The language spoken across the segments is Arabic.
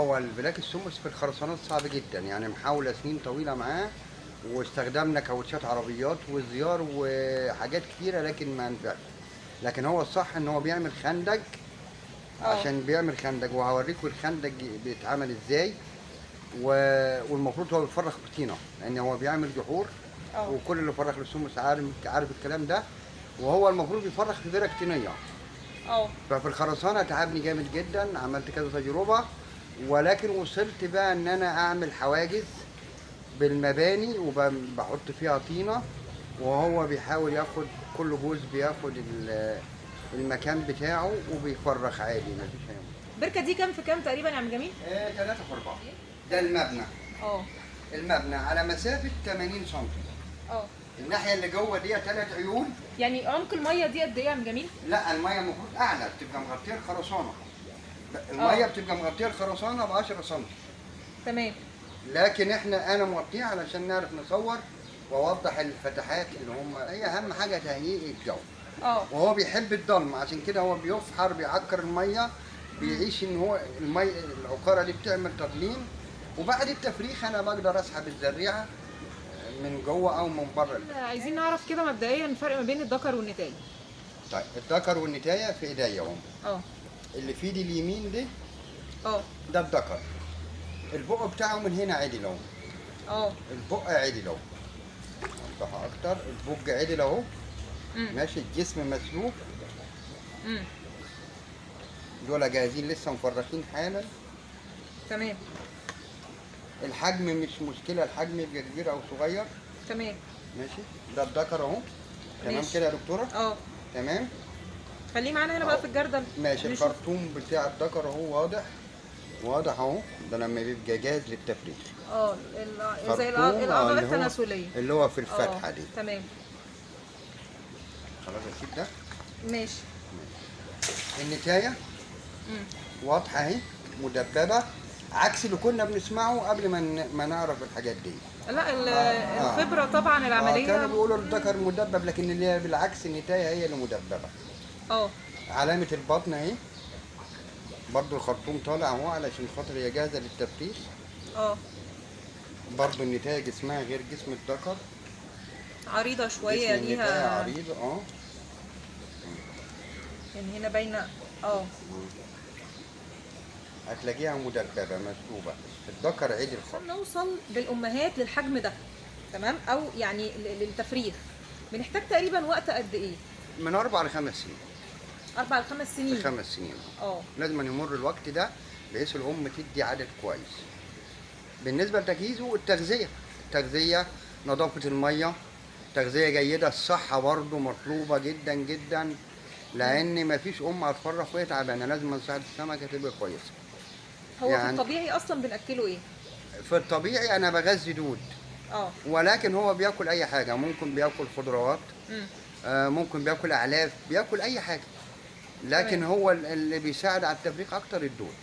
هو البلاك السمس في الخرسانات صعب جدا، يعني محاولة سنين طويلة معاه، واستخدمنا كاوتشات عربيات وزيار وحاجات كتيرة لكن ما نفعش. لكن هو الصح ان هو بيعمل خندق، اه عشان بيعمل خندق، وهوريكم الخندق بيتعمل ازاي. والمفروض هو بيفرخ بطينة، لان هو بيعمل جحور، اه وكل اللي فرخ للسمس عارف الكلام ده. وهو المفروض بيفرخ في فرق طينية. اه ففي الخرسانة تعبني جامد جدا، عملت كذا تجربة، ولكن وصلت بقى ان انا اعمل حواجز بالمباني وبحط فيها طينة، وهو بيحاول ياخد كل جزء بياخد المكان بتاعه وبيفرخ عادي مفيش اي مشكلة. البركه دي كام في كام تقريبا يا عم جميل؟ 3 في 4. ده المبنى. اه المبنى على مسافة 80 سم. اه الناحية اللي جوه دي 3 عيون. يعني عمق الميه دي قد ايه يا عم جميل؟ لا، المية المفروض أعلى، بتبقى مغطية الخرسانة. المية بتبقى مغطية الخرسانة ب 10 سم. تمام. لكن انا موطيه علشان نعرف نصور واوضح الفتحات اللي هم هي اهم حاجه تهيئ الجو. اه وهو بيحب الضلمه، عشان كده هو بيفحر بيعكر الميه، بيعيش ان هو الميه العقاره دي بتعمل تضليم. وبعد التفريخ انا بقدر اسحب الزريعه من جوه او من بره. عايزين نعرف كده مبدئيا الفرق ما بين الذكر والنتاية. طيب، الذكر والنتايه في ايديا اهم. اه اللي في ايدي اليمين دي اه ده الذكر. البق بتاعه من هنا عدل اهو. اه البق عدل اهو. اوضحها اكتر، البق عدل اهو. ماشي، الجسم مسلوب. دول جاهزين لسه مفرخين حالا. تمام. الحجم مش مشكله، الحجم يبقى كبير او صغير. تمام. ماشي، ده الذكر اهو. تمام ماشي. كده يا دكتوره؟ اه تمام. خليه معانا هنا بقى في الجردل. ماشي، نشوف. الخرطوم بتاع الذكر اهو واضح. واضح اهو، ده لما بيبقى جاهز للتفريخ. اه زي خرطوم، الاعضاء اللي هو- التناسليه. اللي هو في الفتحه دي. تمام. خلاص اسيب ده. ماشي. النتايه واضحه اهي، مدببه، عكس اللي كنا بنسمعه قبل ما نعرف الحاجات دي. لا الخبره طبعا العمليه. كانوا بيقولوا الذكر مدبب، لكن اللي هي بالعكس النتايه هي اللي مدببه. اه علامه البطن اهي، برضو الخرطوم طالع اهو علشان خاطر هي جاهزه للتفريخ. اه برضو النتايه جسمها غير جسم الذكر. عريضه شويه جسم النتايه ليها. عريضه يعني هنا باينه. اه هتلاقيها مدببه مسلوبه. الذكر عدل خالص. نوصل بالامهات للحجم ده تمام، او يعني للتفريخ بنحتاج تقريبا وقت قد ايه؟ من 4 ل 5 سنين. 4 ل 5 سنين. 5 سنين. اه لازم أن يمر الوقت ده بحيث الام تدي عدد كويس. بالنسبه لتجهيزه، التغذيه، نظافه الميه، تغذيه جيده، الصحه برضه مطلوبه جدا جدا، لان مفيش ام هتفرخ وهي تعبانه، لازم نساعد السمكه تبقى كويسه. هو يعني في الطبيعي اصلا بناكله ايه؟ في الطبيعي انا بغذي دود، اه ولكن هو بياكل اي حاجه، ممكن بياكل خضروات، ممكن بياكل اعلاف، بياكل اي حاجه. لكن تمام. هو اللي بيساعد على التفريخ اكتر الدود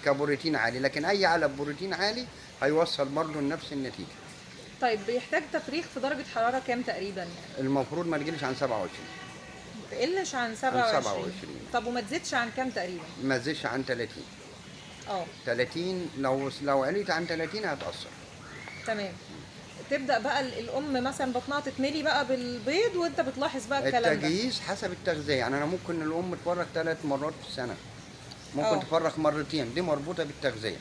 كبروتين عالي، لكن اي علب بروتين عالي هيوصل برضه لنفس النتيجه. طيب بيحتاج تفريخ في درجه حراره كام تقريبا يعني؟ المفروض ما تقلش عن 27. ما تقلش عن 27. طب وما تزيدش عن كام تقريبا؟ ما تزيدش عن 30. اه 30 لو عليت عن 30 هتأثر. تمام. تبدا بقى الام مثلا بطنها تتملي بقى بالبيض، وانت بتلاحظ بقى الكلام ده. التجهيز حسب التغذيه، يعني انا ممكن الام تفرخ 3 مرات في السنه، ممكن أوه. تفرخ مرتين، دي مربوطه بالتغذيه.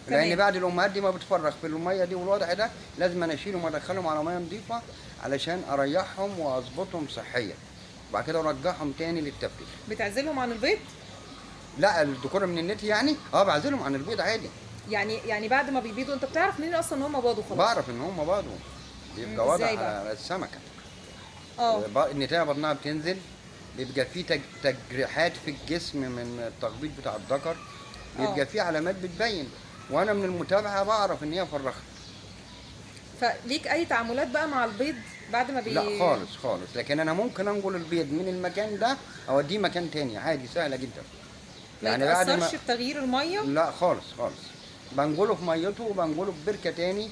تمام. لان بعد الامهات دي ما بتفرخ في الميه دي والوضع ده، لازم انا اشيلهم وادخلهم على ميه نظيفه علشان اريحهم واظبطهم صحيا، وبعد كده ارجعهم تاني للتفريخ. بتعزلهم عن البيض؟ لا، الذكور من النت يعني بعزلهم عن البيض عادي. يعني بعد ما بيبيضوا انت بتعرف منين اصلا ان هم باضوا خلاص؟ بعرف ان هم باضوا، بيبقى واضح إزاي بقى؟ على السمكه. اه النتايه بطنها بتنزل، بيبقى في تجريحات في الجسم من التخبيط بتاع الذكر، بيبقى في علامات بتبين، وانا من المتابعه بعرف ان هي فرخت. فليك اي تعاملات بقى مع البيض بعد ما لا خالص خالص، لكن انا ممكن انقل البيض من المكان ده اوديه مكان تاني عادي، سهله جدا. ما يتأثرش بتغيير الميه؟ لا خالص خالص، بنقله في ميته وبنقله في بركه تاني،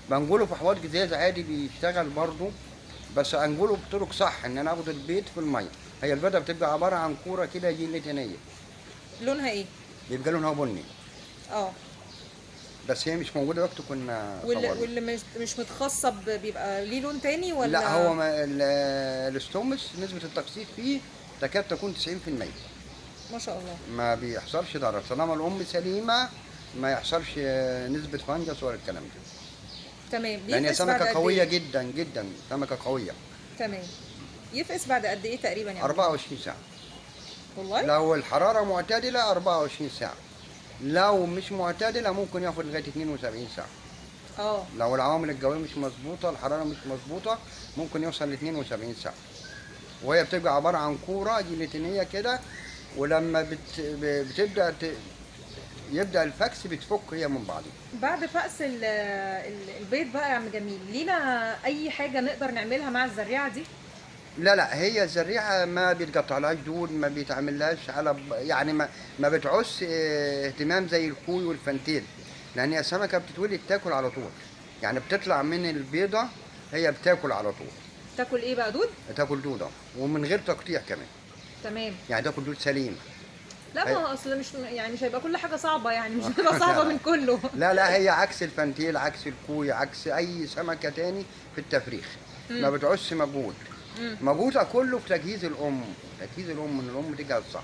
بنقله في حوض جزاز عادي بيشتغل برضه، بس انقله بطرق صح، ان انا اخد البيض في الميه. هي البيضه بتبقى عباره عن كوره كده جيلاتينيه. لونها ايه؟ بيبقى لونها بني. اه بس هي مش موجوده وقت كنا صورنا. واللي مش متخصب بيبقى ليه لون تاني ولا؟ لا هو الاستومس نسبه التخصيب فيه تكاد تكون 90%. ما شاء الله. ما بيحصلش ضرر طالما الام سليمه، ما يحصلش نسبه فنجس ولا الكلام ده. تمام. لان هي يفقس بعد سمكه قد قويه إيه؟ جدا جدا، سمكه قويه. تمام. يفقس بعد قد ايه تقريبا يعني؟ 24 ساعه. والله؟ لو الحراره معتدله 24 ساعه، لو مش معتدله ممكن ياخد لغايه 72 ساعه. لو العوامل الجويه مش مظبوطه، الحراره مش مظبوطه، ممكن يوصل ل 72 ساعه. وهي بتبقى عباره عن كوره جيلاتينيه كده، ولما بتبدا يبدا الفكس بتفك هي من بعضها. بعد فقس البيض بقى يا عم جميل، لينا اي حاجه نقدر نعملها مع الزريعه دي؟ لا هي الزريعه ما بيتقطعلهاش دود، ما بيتعملهاش على يعني ما بتعوز اهتمام زي الكوي والفنتيل، لان هي سمكه بتتولد تاكل على طول. يعني بتطلع من البيضه هي بتاكل على طول. تاكل ايه بقى؟ دود؟ تاكل دود ومن غير تقطيع كمان. تمام. يعني تاكل دود سليم. لا ما هو اصل مش هيبقى كل حاجه صعبه، يعني مش هتبقى صعبه من كله. لا هي عكس الفنتيل، عكس الكوي، عكس اي سمكه تاني في التفريخ. ما بتعوزش مجهود. مجهودها كله في تجهيز الام، تجهيز الام ان الام تجهز صح.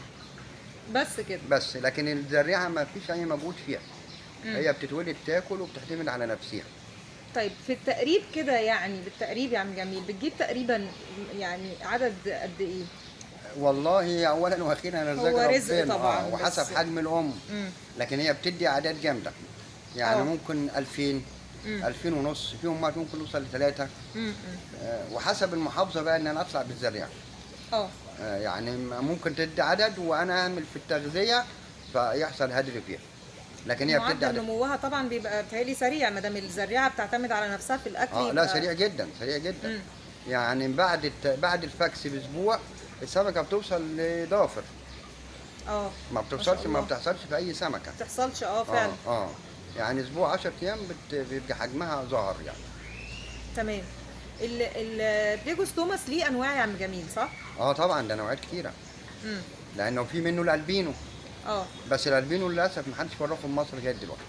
بس كده. بس لكن الزريعه ما فيش اي مجهود فيها. هي بتتولد تاكل وبتعتمد على نفسها. طيب في التقريب كده، يعني بالتقريب يا عم جميل بتجيب تقريبا يعني عدد قد ايه؟ والله اولا واخيرا انا رزق طبعا وحسب حجم الام. لكن هي بتدي اعداد جامده، يعني ممكن 2000 2000 ونص، في امهات ممكن توصل ل3. وحسب المحافظه بقى ان انا اطلع بالزريعه. يعني ممكن تدي عدد وانا اعمل في التغذيه فيحصل هدر فيها. لكن هي بتدي معدل نموها طبعا بيبقى بتهيألي سريع، ما دام الزريعه بتعتمد على نفسها في الاكل. لا سريع جدا، سريع جدا. يعني بعد الفكس باسبوع السمكه بتوصل لضافر. ما بتوصلش، ما بتحصلش في اي سمكه. ما بتحصلش فعلا. يعني اسبوع 10 ايام بيبقى حجمها ظاهر يعني. تمام. البليجوستوماس ليه انواع يا عم جميل صح؟ طبعا ده نوعات كتيره. لانه في منه الالبينو. بس الالبينو للاسف ما حدش فرقه في مصر لغايه دلوقتي،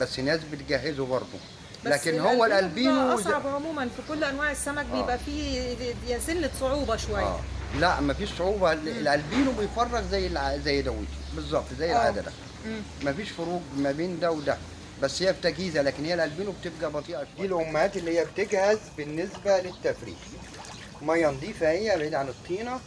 بس ناس بتجهزه برضه. لكن هو الالبينو اصعب عموما في كل انواع السمك. بيبقى فيه سنه صعوبه شويه. لا ما فيش صعوبه. الالبينو بيفرغ زي دوت بالظبط، زي العاده ده. ما فيش فروق ما بين ده وده، بس هي بتجهيزها. لكن هي الالبينو بتبقى بطيئه. دي الامهات اللي هي بتجهز بالنسبه للتفريخ. ميه نظيفه هي بعيد عن الطينه،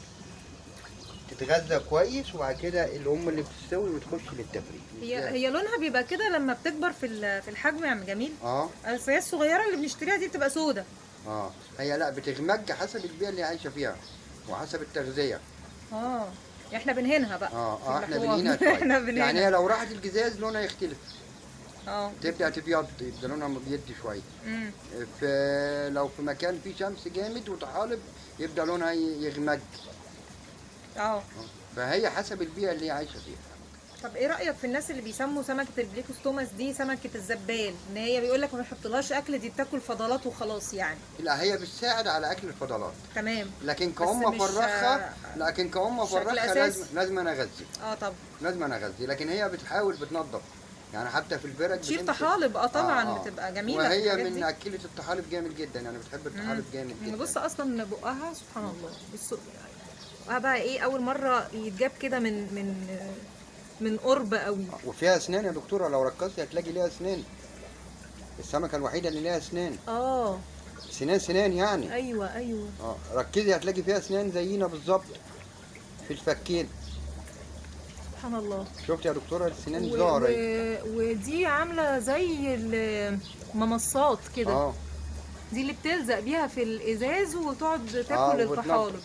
تتغذى كويس، وبعد كده الام اللي بتستوي وتخش للتفريخ. هي لونها بيبقى كده لما بتكبر في الحجم يا عم جميل. بس هي الصغيره اللي بنشتريها دي بتبقى سودة. هي لا بتغمج حسب البيئه اللي عايشه فيها وحسب التغذيه. احنا بنهنها بقى. احنا بنهنها شويه. يعني هي لو راحت الجزاز لونها يختلف. تبدا تبيض، يبقى لونها مبيض شويه. لو في مكان فيه شمس جامد وطحالب يبدا لونها يغمج. فهي حسب البيئه اللي هي عايشه فيها. طب ايه رايك في الناس اللي بيسموا سمكه البليكوستوماس دي سمكه الزبال، ان هي بيقول لك ما بنحطلهاش اكل، دي بتاكل فضلات وخلاص يعني؟ لا هي بتساعد على اكل الفضلات. تمام. لكن كأم فرخه، لازم انا اغذي. طبعا لازم انا اغذي. لكن هي بتحاول بتنظف، يعني حتى في البرد تشيل طحالب. طبعا بتبقى جميله. وهي من اكله الطحالب جامد جدا، يعني بتحب الطحالب جامد جدا. بص اصلا بقها سبحان الله. بص بقى ايه، اول مره يتجاب كده من قرب قوي. وفيها اسنان يا دكتوره، لو ركزتي هتلاقي ليها اسنان. السمكه الوحيده اللي ليها اسنان. سنان يعني. ايوه. ركزي هتلاقي فيها اسنان زينا بالظبط في الفكين. سبحان الله. شفت يا دكتوره السنان ظاهره. ودي عامله زي الممصات كده. دي اللي بتلزق بيها في الازاز وتقعد تاكل الطحالب.